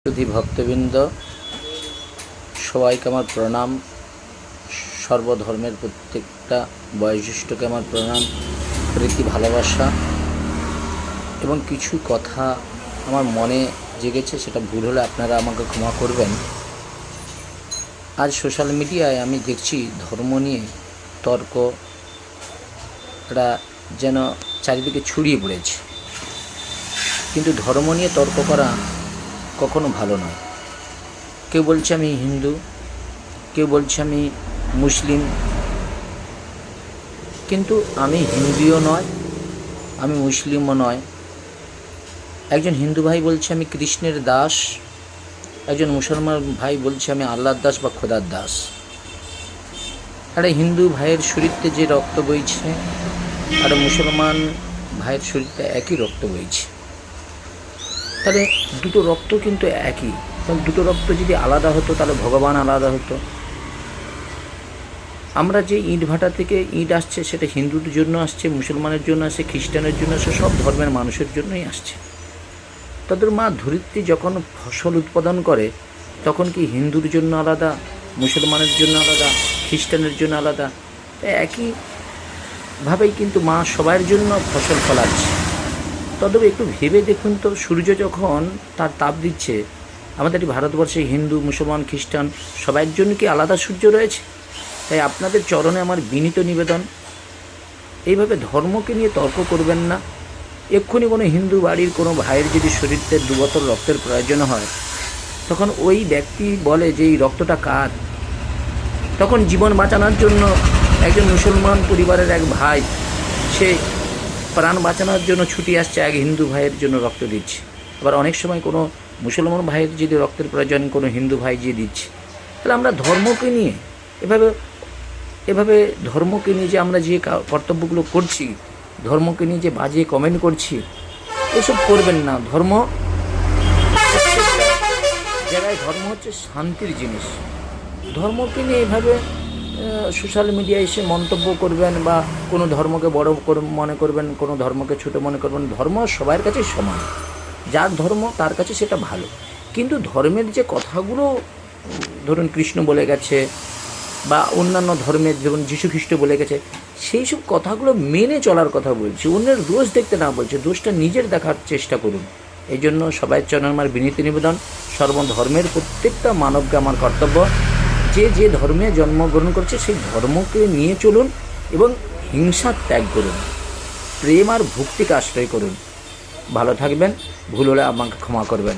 সুধী ভক্তবৃন্দ, সবাইকে আমার প্রণাম। সর্বধর্মের প্রত্যেকটা বয়োজ্যেষ্ঠকে আমার প্রণাম, প্রীতি, ভালোবাসা। এবং কিছু কথা আমার মনে জেগেছে, সেটা ভুল হলে আপনারা আমাকে ক্ষমা করবেন। আজ সোশ্যাল মিডিয়ায় আমি দেখছি ধর্ম নিয়ে তর্কটা যেন চারিদিকে ছড়িয়ে পড়েছে, কিন্তু ধর্ম নিয়ে তর্ক করা কখনো ভালো নয়। কেউ বলছে আমি হিন্দু, কেউ বলছে আমি মুসলিম, কিন্তু আমি হিন্দুও নয়, আমি মুসলিমও নয়। একজন হিন্দু ভাই বলছে আমি কৃষ্ণের দাস, একজন মুসলমান ভাই বলছে আমি আল্লাহর দাস বা খোদার দাস। একটা হিন্দু ভাইয়ের শরীরতে যে রক্ত বইছে আর মুসলমান ভাইয়ের শরীরতে একই রক্ত বইছে, তাহলে দুটো রক্ত কিন্তু একই। কারণ দুটো রক্ত যদি আলাদা হতো তাহলে ভগবান আলাদা হতো। আমরা যে ইট ভাটা থেকে ইট আসছে সেটা হিন্দুদের জন্য আসছে, মুসলমানের জন্য আসছে, খ্রিস্টানের জন্য আসছে, সব ধর্মের মানুষের জন্যই আসছে। তাদের মা ধরিত্রী যখন ফসল উৎপাদন করে তখন কি হিন্দুর জন্য আলাদা, মুসলমানের জন্য আলাদা, খ্রিস্টানের জন্য আলাদা? একইভাবেই কিন্তু মা সবার জন্য ফসল ফলাচ্ছে। তবে একটু ভেবে দেখুন তো, সূর্য যখন তার তাপ দিচ্ছে, আমাদের এই ভারতবর্ষে হিন্দু, মুসলমান, খ্রিস্টান সবার জন্য কি আলাদা সূর্য রয়েছে? তাই আপনাদের চরণে আমার বিনীত নিবেদন, এইভাবে ধর্মকে নিয়ে তর্ক করবেন না। এক্ষুনি কোনো হিন্দু বাড়ির কোনো ভাইয়ের যদি শরীরের 2 বোতল রক্তের প্রয়োজন হয়, তখন ওই ব্যক্তি বলে যে এই রক্তটা কার। তখন জীবন বাঁচানোর জন্য একজন মুসলমান পরিবারের এক ভাই সে প্রাণ বাঁচানোর জন্য ছুটি আসছে, এক হিন্দু ভাইয়ের জন্য রক্ত দিচ্ছে। আবার অনেক সময় কোনো মুসলমান ভাইয়ের যদি রক্তের প্রয়োজন কোনো হিন্দু ভাই যে দিচ্ছে। তাহলে আমরা ধর্মকে নিয়ে এভাবে ধর্মকে নিয়ে যে আমরা যে কর্তব্যগুলো করছি, ধর্মকে নিয়ে যে বাজে কমেন্ট করছি, এসব করবেন না। ধর্ম জায়গায় ধর্ম হচ্ছে শান্তির জিনিস। ধর্মকে নিয়ে এভাবে সোশ্যাল মিডিয়ায় এসে মন্তব্য করবেন বা কোনো ধর্মকে বড় মনে করবেন, কোনো ধর্মকে ছোটো মনে করবেন। ধর্ম সবার কাছে সমান, যার ধর্ম তার কাছে সেটা ভালো। কিন্তু ধর্মের যে কথাগুলো ধরুন কৃষ্ণ বলে গেছে বা অন্যান্য ধর্মের যেমন যীশু খ্রিস্ট বলে গেছে, সেই সব কথাগুলো মেনে চলার কথা বলছি, অন্যের দোষ দেখতে না বলছে, দোষটা নিজের দেখার চেষ্টা করুন। এই জন্য সবাই চরণে আমার বিনীত নিবেদন, সর্বধর্মের প্রত্যেকটা মানবকে আমার কর্তব্য, যে যে ধর্মে জন্মগ্রহণ করছে সেই ধর্মকে নিয়ে চলুন এবং হিংসা ত্যাগ করুন, প্রেম আর ভক্তিকে আশ্রয় করুন। ভালো থাকবেন, ভুল হলে আমাকে ক্ষমা করবেন।